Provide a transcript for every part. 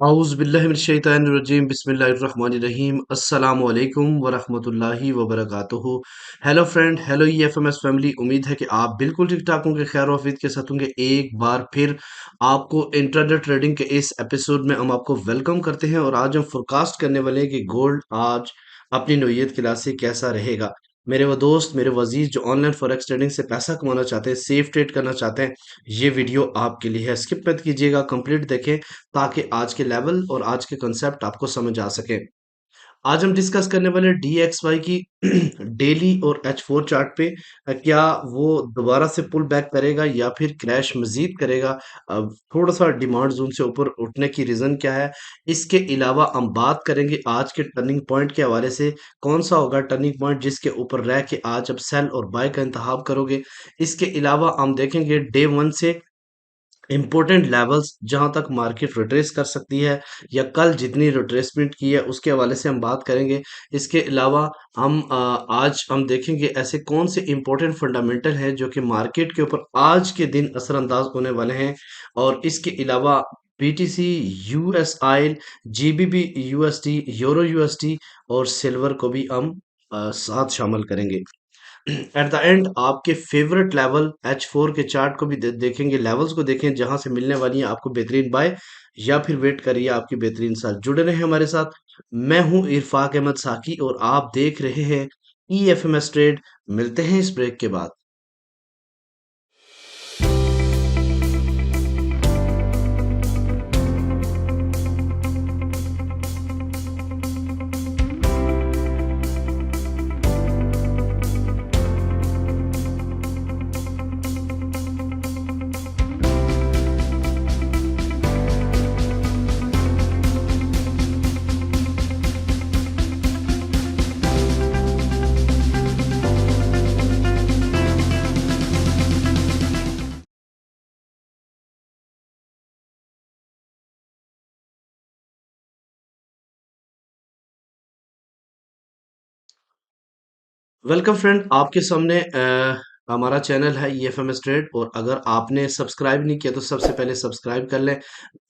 आउज़ुबिल्लाहिमिनश्शैतानिर्रजीम बिस्मिल्लाहिर्रहमानिर्रहीम अस्सलामु अलैकुम वरहमतुल्लाहि वबरकातुहू। Hello friend, hello EFMS family. उम्मीद है कि आप बिल्कुल ठीक-ठाक होंगे, खैर और आफियत के साथ होंगे। एक बार फिर आपको इंट्राडे ट्रेडिंग के इस एपिसोड में हम आपको वेलकम करते हैं और आज हम फोरकास्ट करने वाले हैं कि गोल्ड आज अपनी नौयत क्लास से कैसा रहेगा। मेरे वो दोस्त, मेरे वजीज जो ऑनलाइन फॉरेक्स ट्रेडिंग से पैसा कमाना चाहते हैं, सेफ ट्रेड करना चाहते हैं, ये वीडियो आपके लिए है। स्किप मत कीजिएगा, कंप्लीट देखें ताकि आज के लेवल और आज के कंसेप्ट आपको समझ आ सके। आज हम डिस्कस करने वाले DXY की डेली और H4 चार्ट पे क्या वो दोबारा से पुल बैक करेगा या फिर क्रैश मजीद करेगा। थोड़ा सा डिमांड जोन से ऊपर उठने की रीज़न क्या है। इसके अलावा हम बात करेंगे आज के टर्निंग पॉइंट के हवाले से, कौन सा होगा टर्निंग पॉइंट जिसके ऊपर रह के आज अब सेल और बाय का इंतखाब करोगे। इसके अलावा हम देखेंगे डे वन से इम्पोर्टेंट लेवल्स जहां तक मार्केट रिट्रेस कर सकती है या कल जितनी रिट्रेसमेंट की है उसके हवाले से हम बात करेंगे। इसके अलावा हम आज हम देखेंगे ऐसे कौन से इम्पोर्टेंट फंडामेंटल हैं जो कि मार्केट के ऊपर आज के दिन असरअंदाज होने वाले हैं। और इसके अलावा BTC, US oil, GBP USD, euro USD और सिल्वर को भी हम साथ शामिल करेंगे। एट द एंड आपके फेवरेट लेवल H4 के चार्ट को भी देखेंगे, लेवल्स को देखें जहां से मिलने वाली है आपको बेहतरीन बाय या फिर वेट करिए आपकी बेहतरीन साथ। जुड़े रहे हमारे साथ। मैं हूं इरफाक अहमद साकी और आप देख रहे हैं EFMS ट्रेड। मिलते हैं इस ब्रेक के बाद। वेलकम फ्रेंड, आपके सामने हमारा चैनल है EFMS ट्रेड। और अगर आपने सब्सक्राइब नहीं किया तो सबसे पहले सब्सक्राइब कर लें,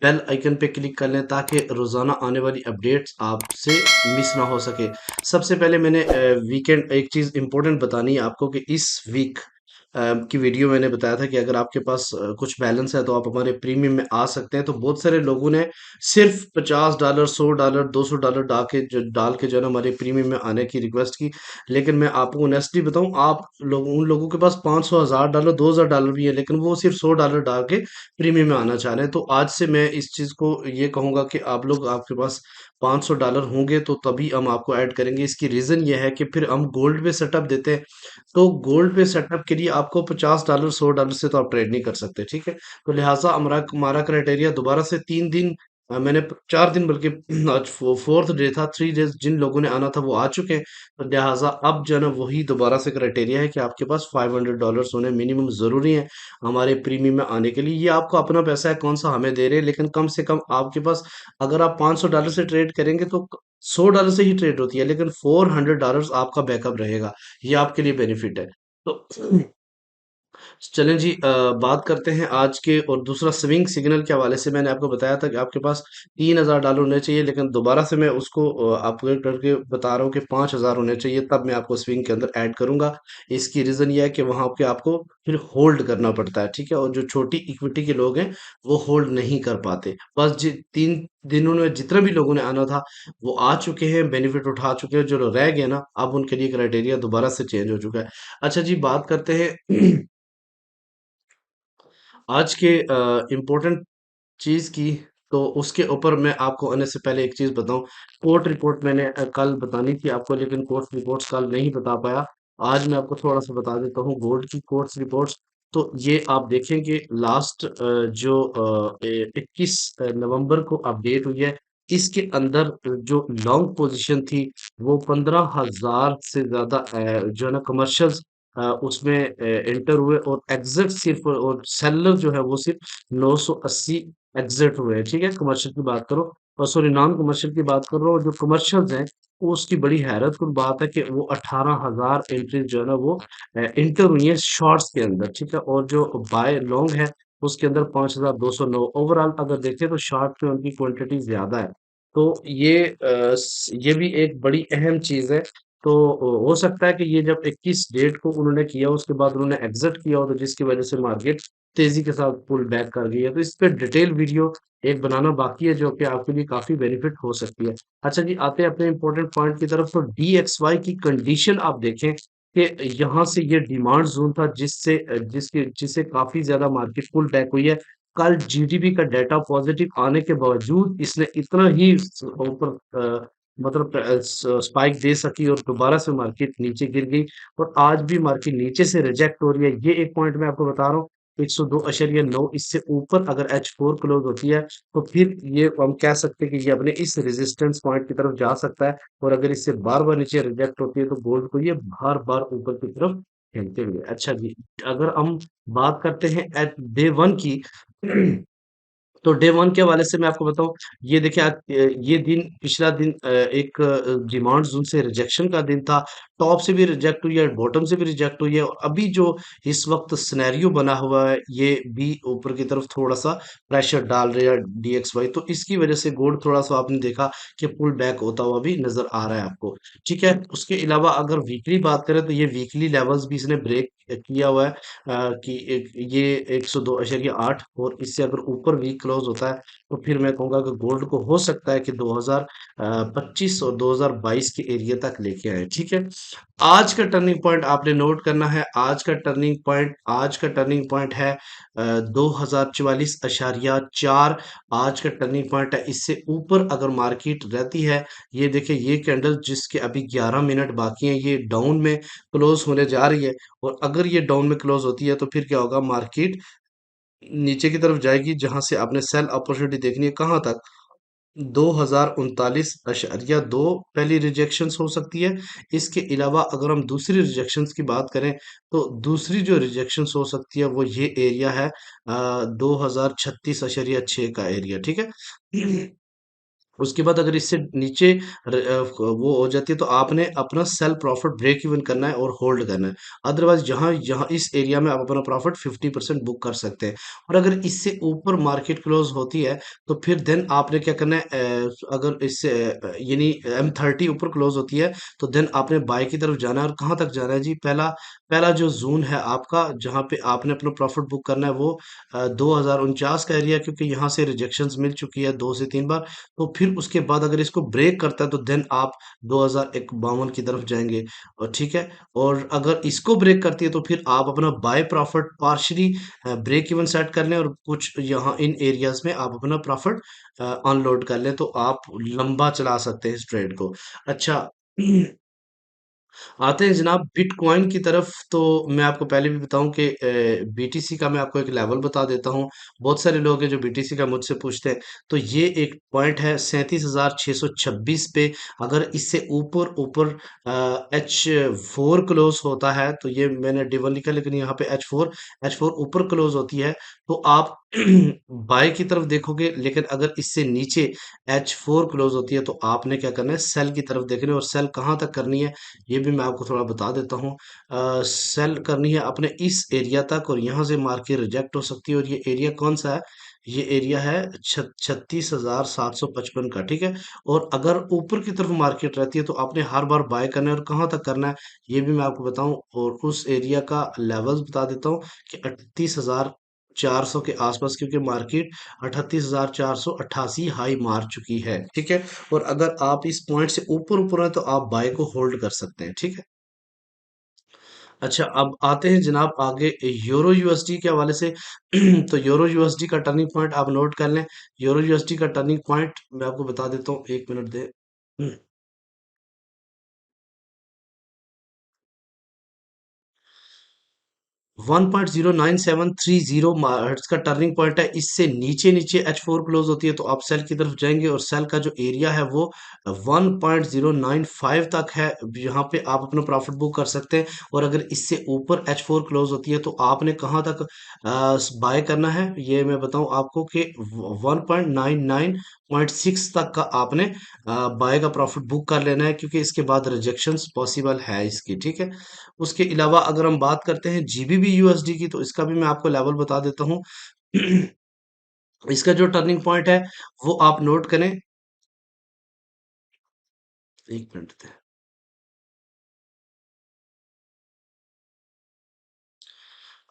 बेल आइकन पे क्लिक कर लें ताकि रोज़ाना आने वाली अपडेट्स आपसे मिस ना हो सके। सबसे पहले मैंने वीकेंड एक चीज़ इंपॉर्टेंट बतानी है आपको कि इस वीक की वीडियो मैंने बताया था कि अगर आपके पास कुछ बैलेंस है तो आप हमारे प्रीमियम में आ सकते हैं। तो बहुत सारे लोगों ने सिर्फ $50, $100, $200 डाल के जो है ना हमारे प्रीमियम में आने की रिक्वेस्ट की। लेकिन मैं आपको ऑनेस्टली बताऊं, आप लोग उन लोगों के पास 500, $1000, $2000 भी है, लेकिन वो सिर्फ $100 डाल के प्रीमियम में आना चाह रहे हैं। तो आज से मैं इस चीज़ को ये कहूंगा कि आप लोग, आपके पास $500 होंगे तो तभी हम आपको ऐड करेंगे। इसकी रीज़न ये है कि फिर हम गोल्ड पे सेटअप देते हैं। तो गोल्ड पे सेटअप के लिए आपको $50, $100 से तो आप ट्रेड नहीं कर सकते, ठीक है। तो लिहाजा हमारा हमारा क्राइटेरिया दोबारा से 3 दिन, मैंने 4 दिन बल्कि आज फोर्थ डे था, 3 डेज जिन लोगों ने आना था वो आ चुके हैं। तो लिहाजा अब जो है ना वही दोबारा से क्राइटेरिया है कि आपके पास $500 होने मिनिमम ज़रूरी है हमारे प्रीमियम में आने के लिए। ये आपको अपना पैसा है, कौन सा हमें दे रहे हैं, लेकिन कम से कम आपके पास, अगर आप $500 से ट्रेड करेंगे तो $100 से ही ट्रेड होती है, लेकिन $400 आपका बैकअप रहेगा। ये आपके लिए बेनिफिट है। तो चलें जी, बात करते हैं आज के। और दूसरा स्विंग सिग्नल के हवाले से मैंने आपको बताया था कि आपके पास $3000 होने चाहिए, लेकिन दोबारा से मैं उसको अपग्रेड करके बता रहा हूँ कि 5000 होने चाहिए, तब मैं आपको स्विंग के अंदर ऐड करूंगा। इसकी रीज़न ये है कि वहाँ पे आपको फिर होल्ड करना पड़ता है, ठीक है। और जो छोटी इक्विटी के लोग हैं वो होल्ड नहीं कर पाते। बस 3 दिनों में जितने भी लोगों ने आना था वो आ चुके हैं, बेनिफिट उठा चुके हैं। जो लोग रह गए ना, अब उनके लिए क्राइटेरिया दोबारा से चेंज हो चुका है। अच्छा जी, बात करते हैं आज के इम्पोर्टेंट चीज़ की। तो उसके ऊपर मैं आपको आने से पहले एक चीज़ बताऊं। कोर्ट रिपोर्ट मैंने कल बतानी थी आपको, लेकिन कोर्ट रिपोर्ट्स कल नहीं बता पाया। आज मैं आपको थोड़ा सा बता देता हूँ गोल्ड की कोर्ट्स रिपोर्ट्स। तो ये आप देखेंगे लास्ट जो 21 नवंबर को अपडेट हुई है, इसके अंदर जो लॉन्ग पोजीशन थी वो 15,000 से ज़्यादा जो है ना कमर्शियल्स उसमें एंटर हुए, और एग्जिट सिर्फ, और सेलर जो है वो सिर्फ 980 एग्जिट हुए हैं, ठीक है। कमर्शियल की बात करो, और सॉरी नॉन कमर्शियल की बात कर रहा हूँ। जो कमर्शियल्स हैं वो, उसकी बड़ी हैरतकुन बात है कि वो 18,000 एंट्रीज जो है ना वो इंटर हुई है शॉर्ट्स के अंदर, ठीक है। और जो बाय लॉन्ग है उसके अंदर 5,209। ओवरऑल अगर देखें तो शॉर्ट में उनकी क्वांटिटी ज्यादा है। तो ये भी एक बड़ी अहम चीज है। तो हो सकता है कि ये जब 21 डेट को उन्होंने किया उसके बाद उन्होंने एग्जिट किया हो, तो जिसकी वजह से मार्केट तेजी के साथ पुल बैक कर गई है। तो इस पे डिटेल वीडियो एक बनाना बाकी है, जो कि आपके लिए काफी बेनिफिट हो सकती है। अच्छा जी, आते हैं अपने इंपॉर्टेंट पॉइंट की तरफ। तो DXY की कंडीशन आप देखें कि यहाँ से ये डिमांड जोन था, जिससे जिसके जिसे काफी ज्यादा मार्केट पुल बैक हुई है। कल जीडीपी का डाटा पॉजिटिव आने के बावजूद इसने इतना ही ऊपर मतलब स्पाइक दे सकी और दोबारा से मार्केट नीचे गिर गई। और आज भी मार्केट नीचे से रिजेक्ट हो रही है। ये एक पॉइंट मैं आपको बता रहा हूँ, 102.9 इससे ऊपर अगर H4 क्लोज होती है, तो फिर ये हम कह सकते हैं कि ये अपने इस रेजिस्टेंस पॉइंट की तरफ जा सकता है। और अगर इससे बार बार नीचे रिजेक्ट होती है, तो गोल्ड को ये बार बार ऊपर की तरफ खेलते हुए। अच्छा जी, अगर हम बात करते हैं एट डे वन की, तो डे वन के हवाले से मैं आपको बताऊं, ये देखिए आज ये दिन, पिछला दिन एक डिमांड जोन से रिजेक्शन का दिन था। टॉप से भी रिजेक्ट हुई है, बॉटम से भी रिजेक्ट हुई है, और अभी जो इस वक्त सिनेरियो बना हुआ है, ये भी ऊपर की तरफ थोड़ा सा प्रेशर डाल रहा है DXY। तो इसकी वजह से गोल्ड थोड़ा सा आपने देखा कि पुल बैक होता हुआ भी नजर आ रहा है आपको। ठीक है, उसके अलावा अगर वीकली बात करें, तो ये वीकली लेवल्स भी इसने ब्रेक किया हुआ है। कि ये 102.8, और इससे अगर ऊपर वीक क्लोज होता है, तो फिर मैं कहूंगा कि गोल्ड को हो सकता है कि 2025 और 2022 के एरिया तक लेके आए। ठीक है, आज का टर्निंग पॉइंट आपने नोट करना है। आज का टर्निंग पॉइंट है 2044.4। आज का टर्निंग पॉइंट है। इससे ऊपर अगर मार्केट रहती है, ये देखिए ये कैंडल जिसके अभी 11 मिनट बाकी हैं, ये डाउन में क्लोज होने जा रही है। और अगर ये डाउन में क्लोज होती है, तो फिर क्या होगा, मार्केट नीचे की तरफ जाएगी, जहां से आपने सेल अपॉर्चुनिटी देखनी है कहां तक, 2039.2 पहली रिजेक्शंस हो सकती है। इसके अलावा अगर हम दूसरी रिजेक्शंस की बात करें, तो दूसरी जो रिजेक्शंस हो सकती है, वो ये एरिया है 2036.6 का एरिया। ठीक है, उसके बाद अगर इससे नीचे वो हो जाती है, तो आपने अपना सेल प्रॉफिट ब्रेक इवन करना है और होल्ड करना है। अदरवाइज जहां जहां इस एरिया में आप अपना प्रॉफिट 50% बुक कर सकते हैं। और अगर इससे ऊपर मार्केट क्लोज होती है, तो फिर देन आपने क्या करना है, अगर इससे यानी M30 ऊपर क्लोज होती है, तो देन आपने बाय की तरफ जाना है। और कहां तक जाना है जी, पहला पहला जो जोन है आपका, जहां पे आपने अपना प्रॉफिट बुक करना है, वो 2049 का एरिया, क्योंकि यहाँ से रिजेक्शंस मिल चुकी है 2 से 3 बार। तो फिर उसके बाद अगर इसको ब्रेक करता है, तो देन आप 2051 की तरफ जाएंगे। और ठीक है, और अगर इसको ब्रेक करती है, तो फिर आप अपना buy profit partially break even set कर लें, और कुछ यहाँ इन एरियाज में आप अपना प्रॉफिट अनलोड कर लें, तो आप लंबा चला सकते हैं इस ट्रेड को। अच्छा, आते हैं जनाब बिटकॉइन की तरफ। तो मैं आपको पहले भी बताऊं कि BTC का मैं आपको एक लेवल बता देता हूं। बहुत सारे लोग हैं जो BTC का मुझसे पूछते हैं। तो ये एक पॉइंट है 37,626 पे। अगर इससे ऊपर ऊपर H4 क्लोज होता है, तो ये मैंने D1 लिखा, लेकिन यहाँ पे H4 ऊपर क्लोज होती है, तो आप बाय की तरफ देखोगे। लेकिन अगर इससे नीचे H4 क्लोज होती है, तो आपने क्या करना है, सेल की तरफ देखना है। और सेल कहाँ तक करनी है, ये भी मैं आपको थोड़ा बता देता हूँ। सेल करनी है अपने इस एरिया तक, और यहाँ से मार्केट रिजेक्ट हो सकती है। और ये एरिया कौन सा है, ये एरिया है 36,755 का। ठीक है, और अगर ऊपर की तरफ मार्केट रहती है, तो आपने हर बार बाय करना है। और कहाँ तक करना है, ये भी मैं आपको बताऊं, और उस एरिया का लेवल्स बता देता हूँ कि 38,400 के आसपास, क्योंकि मार्केट 38,488 हाई मार चुकी है। ठीक है, और अगर आप इस पॉइंट से ऊपर ऊपर है, तो आप बाय को होल्ड कर सकते हैं। ठीक है, अच्छा, अब आते हैं जनाब आगे यूरो यूएसडी के हवाले से। तो यूरो यूएसडी का टर्निंग पॉइंट आप नोट कर लें। यूरो यूएसडी का टर्निंग पॉइंट मैं आपको बता देता हूँ, 1 मिनट दे। 1.09730 हर्ट्ज का टर्निंग पॉइंट है। इससे नीचे नीचे H4 क्लोज होती है, तो आप सेल की तरफ जाएंगे। और सेल का जो एरिया है, वो 1.095 तक है, यहाँ पे आप अपना प्रॉफिट बुक कर सकते हैं। और अगर इससे ऊपर H4 क्लोज होती है, तो आपने कहाँ तक बाय करना है, ये मैं बताऊं आपको कि 1.99.6 तक का आपने बाय का प्रॉफिट बुक कर लेना है, क्योंकि इसके बाद रिजेक्शंस पॉसिबल है इसकी। ठीक है, उसके अलावा अगर हम बात करते हैं GBP USD की, तो इसका भी मैं आपको लेवल बता देता हूँ। इसका जो टर्निंग पॉइंट है वो आप नोट करें। एक मिनट दें।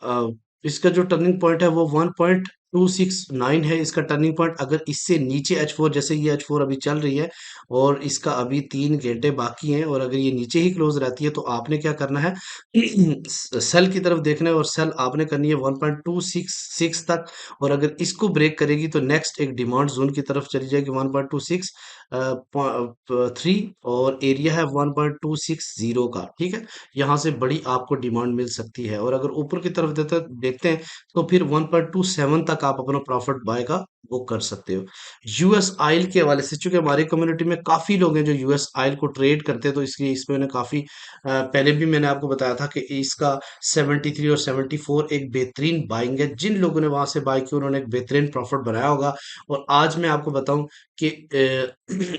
अ, इसका जो टर्निंग पॉइंट है वो 1.269 है इसका टर्निंग पॉइंट। अगर इससे नीचे H4, जैसे ये H4 अभी चल रही है और इसका अभी 3 घंटे बाकी हैं, और अगर ये नीचे ही क्लोज रहती है तो आपने क्या करना है, सेल की तरफ देखना है और सेल आपने करनी है 1.266 तक। और अगर इसको ब्रेक करेगी तो नेक्स्ट एक डिमांड जोन की तरफ चली जाएगी 1.26 3, और एरिया है 1.260 का। ठीक है, यहाँ से बड़ी आपको डिमांड मिल सकती है। और अगर ऊपर की तरफ देखते हैं तो फिर 1.27 तक आप अपना प्रॉफिट बाय का बुक कर सकते हो। यूएस ऑयल के हवाले से, चूंकि हमारी कम्युनिटी में काफी लोग हैं जो यूएस ऑयल को ट्रेड करते हैं, तो इसलिए इसमें मैंने काफी पहले भी मैंने आपको बताया था कि इसका 73 और 74 एक बेहतरीन बाइंग है। जिन लोगों ने वहां से बाय किया उन्होंने एक बेहतरीन प्रॉफिट बनाया होगा। और आज मैं आपको बताऊं कि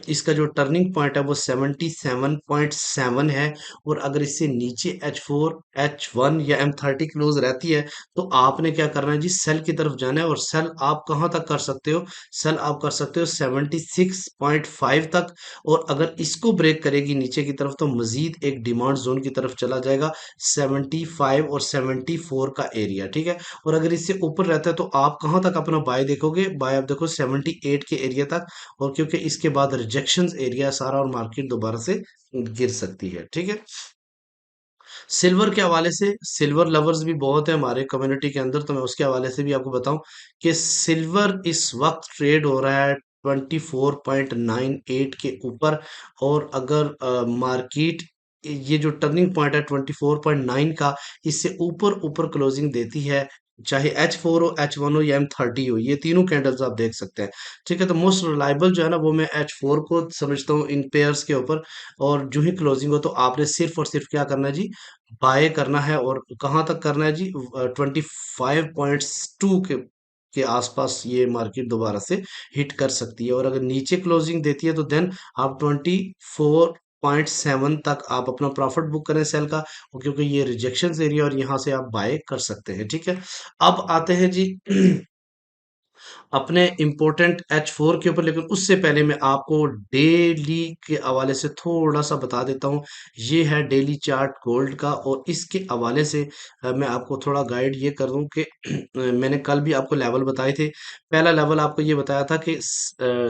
इसका जो टर्निंग पॉइंट है वो 77.7 है। और अगर इससे नीचे H4, H1 या M30 क्लोज रहती है तो आपने क्या करना है जी, सेल की तरफ जाना है। और सेल आप कहां तक कर सकते हो, सेल आप कर सकते हो 76.5 तक। और अगर इसको ब्रेक करेगी नीचे की तरफ तो मजीद एक डिमांड जोन की तरफ चला जाएगा 75 और 74 का एरिया। ठीक है, और अगर इससे ऊपर रहता है तो आप कहां तक अपना बाय देखोगे, बाय आप देखो 78 के एरिया तक। और क्योंकि इसके बाद रिजेक्शन एरिया सारा और मार्केट दोबारा से गिर सकती है। ठीक है, सिल्वर के हवाले से, सिल्वर लवर्स भी बहुत है हमारे कम्युनिटी के अंदर, तो मैं उसके हवाले से भी आपको बताऊं कि सिल्वर इस वक्त ट्रेड हो रहा है 24.98 के ऊपर। और अगर मार्केट ये जो टर्निंग पॉइंट है 24.9 का, इससे ऊपर ऊपर क्लोजिंग देती है, चाहे H4 हो, H1 हो या M30 हो, ये तीनों कैंडल्स आप देख सकते हैं। ठीक है, तो मोस्ट रिलायबल जो है ना वो मैं H4 को समझता हूँ इन पेयर्स के ऊपर। और जो ही क्लोजिंग हो तो आपने सिर्फ और सिर्फ क्या करना है जी, बाय करना है। और कहाँ तक करना है जी, 25.2 के आसपास ये मार्केट दोबारा से हिट कर सकती है। और अगर नीचे क्लोजिंग देती है तो देन आप 24.7 तक आप अपना प्रॉफिट बुक करें सेल का। और क्योंकि ये रिजेक्शन एरिया और यहाँ से आप बाय कर सकते हैं। ठीक है, अब आते हैं जी अपने इम्पोर्टेंट H4 के ऊपर। लेकिन उससे पहले मैं आपको डेली के हवाले से थोड़ा सा बता देता हूँ। ये है डेली चार्ट गोल्ड का, और इसके हवाले से मैं आपको थोड़ा गाइड ये कर दूं कि मैंने कल भी आपको लेवल बताए थे। पहला लेवल आपको ये बताया था कि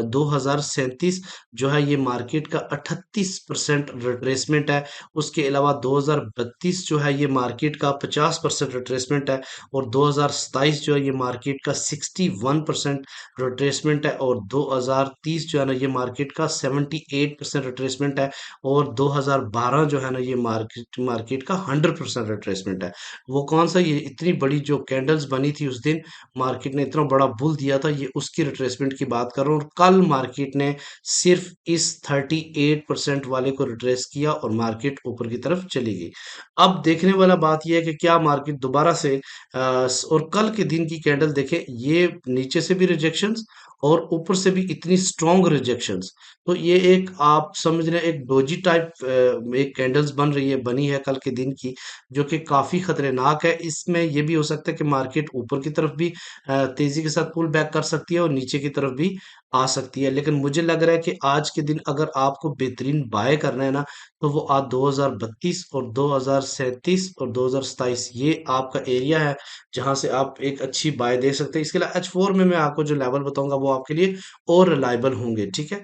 2037 जो है ये मार्केट का 38% रिट्रेसमेंट है। उसके अलावा 2032 जो है ये मार्केट का 50% रिट्रेसमेंट है। और 2027 जो है ये मार्केट का 61% रिट्रेसमेंट है। और 2030 जो है ना ये मार्केट का 78% रिट्रेसमेंट है। और 2012 जो है ना ये मार्केट मार्केट का 100% रिट्रेसमेंट है। वो कौन सा, ये इतनी बड़ी जो कैंडल्स बनी थी उस दिन मार्केट ने इतना बड़ा बुल दिया था, ये उसकी रिट्रेसमेंट की बात कर रहा हूँ। और कल मार्केट ने सिर्फ इस 38% वाले को रिट्रेस किया और मार्केट ऊपर की तरफ चली गई। अब देखने वाला बात यह है कि क्या मार्केट दोबारा से और कल के दिन की कैंडल देखें, ये नीचे से भी रिजेक्शंस और ऊपर से भी इतनी स्ट्रॉन्ग रिजेक्शंस। तो ये एक आप समझ रहे हैं एक डोजी टाइप एक कैंडल्स बन रही है, बनी है कल के दिन की, जो कि काफी खतरनाक है। इसमें ये भी हो सकता है कि मार्केट ऊपर की तरफ भी तेजी के साथ पुल बैक कर सकती है और नीचे की तरफ भी आ सकती है। लेकिन मुझे लग रहा है कि आज के दिन अगर आपको बेहतरीन बाय करना है ना, तो वो आज 2032 और 2037 और 2027 ये आपका एरिया है जहां से आप एक अच्छी बाय दे सकते हैं। इसके अलावा H4 में मैं आपको जो लेवल बताऊंगा वो आपके लिए और रिलायबल होंगे। ठीक है,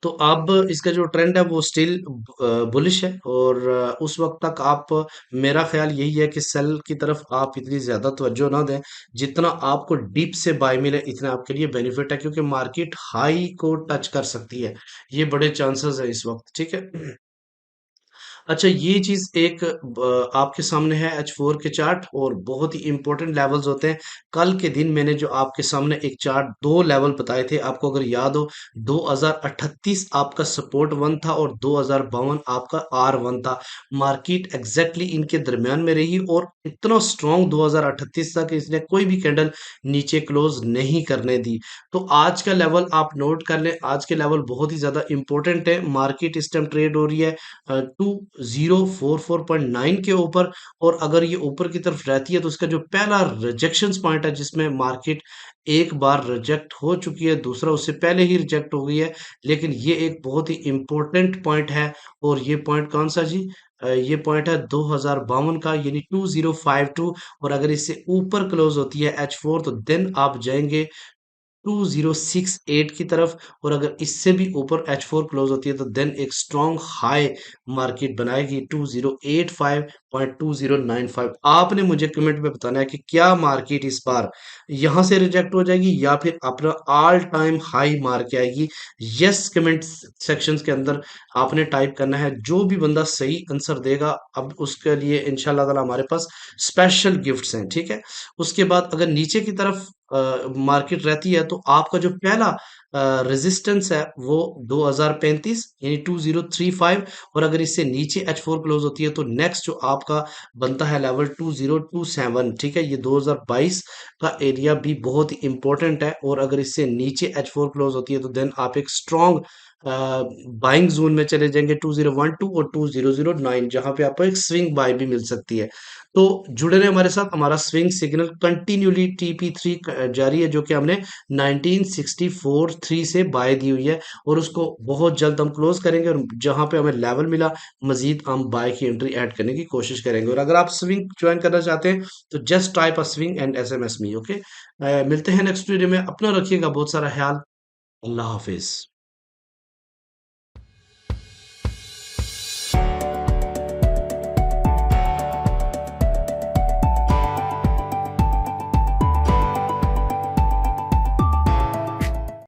तो अब इसका जो ट्रेंड है वो स्टिल बुलिश है। और उस वक्त तक आप, मेरा ख्याल यही है कि सेल की तरफ आप इतनी ज्यादा तवज्जो ना दें। जितना आपको डीप से बाय मिले इतना आपके लिए बेनिफिट है, क्योंकि मार्केट हाई को टच कर सकती है, ये बड़े चांसेस है इस वक्त। ठीक है, अच्छा ये चीज एक आपके सामने है H4 के चार्ट, और बहुत ही इंपॉर्टेंट लेवल्स होते हैं। कल के दिन मैंने जो आपके सामने एक चार्ट दो लेवल बताए थे, आपको अगर याद हो, 2038 आपका सपोर्ट वन था और 2052 आपका R1 था। मार्केट एग्जैक्टली इनके दरमियान में रही और इतना स्ट्रॉन्ग 2038 था कि इसने कोई भी कैंडल नीचे क्लोज नहीं करने दी। तो आज का लेवल आप नोट कर लें, आज के लेवल बहुत ही ज्यादा इंपॉर्टेंट है। मार्केट इस टाइम ट्रेड हो रही है 2 20449 के ऊपर। और अगर ये ऊपर की तरफ रहती है तो इसका जो पहला रिजेक्शन पॉइंट है जिसमें मार्केट एक बार रिजेक्ट हो चुकी है, दूसरा उससे पहले ही रिजेक्ट हो गई है, लेकिन ये एक बहुत ही इंपॉर्टेंट पॉइंट है। और ये पॉइंट कौन सा जी? ये पॉइंट है 2052 का, यानी 2052। और अगर इससे ऊपर क्लोज होती है H4 तो देन आप जाएंगे 2068 की तरफ। और अगर इससे भी ऊपर H4 क्लोज होती है तो देन एक स्ट्रॉन्ग हाई मार्केट बनाएगी 2085.2095। आपने मुझे कमेंट में बताना है कि क्या मार्केट इस बार यहां से रिजेक्ट हो जाएगी या फिर अपना ऑल टाइम हाई मार के आएगी। यस कमेंट सेक्शंस के अंदर आपने टाइप करना है। जो भी बंदा सही आंसर देगा अब उसके लिए इंशाल्लाह ताला हमारे पास स्पेशल गिफ्ट्स हैं, ठीक है। उसके बाद अगर नीचे की तरफ मार्केट रहती है तो आपका जो पहला रेजिस्टेंस है वो 2035 यानी 2035। और अगर इससे नीचे H4 क्लोज होती है तो नेक्स्ट जो आपका बनता है लेवल 2027, ठीक है। ये 2022 का एरिया भी बहुत ही इंपॉर्टेंट है। और अगर इससे नीचे H4 क्लोज होती है तो देन आप एक स्ट्रॉन्ग बाइंग जोन में चले जाएंगे 2012 और 2009, जहां पे आपको एक स्विंग बाय भी मिल सकती है। तो जुड़े रहे हमारे साथ। हमारा स्विंग सिग्नल कंटिन्यूली TP3 जारी है, जो कि हमने 1964 3 से बाय दी हुई है। और उसको बहुत जल्द हम क्लोज करेंगे और जहां पे हमें लेवल मिला मजीद हम बाय की एंट्री ऐड करने की कोशिश करेंगे। और अगर आप स्विंग ज्वाइन करना चाहते हैं तो just type a swing and SMS me, okay. मिलते हैं नेक्स्ट वीडियो में। अपना रखिएगा बहुत सारा ख्याल। अल्लाह हाफिज।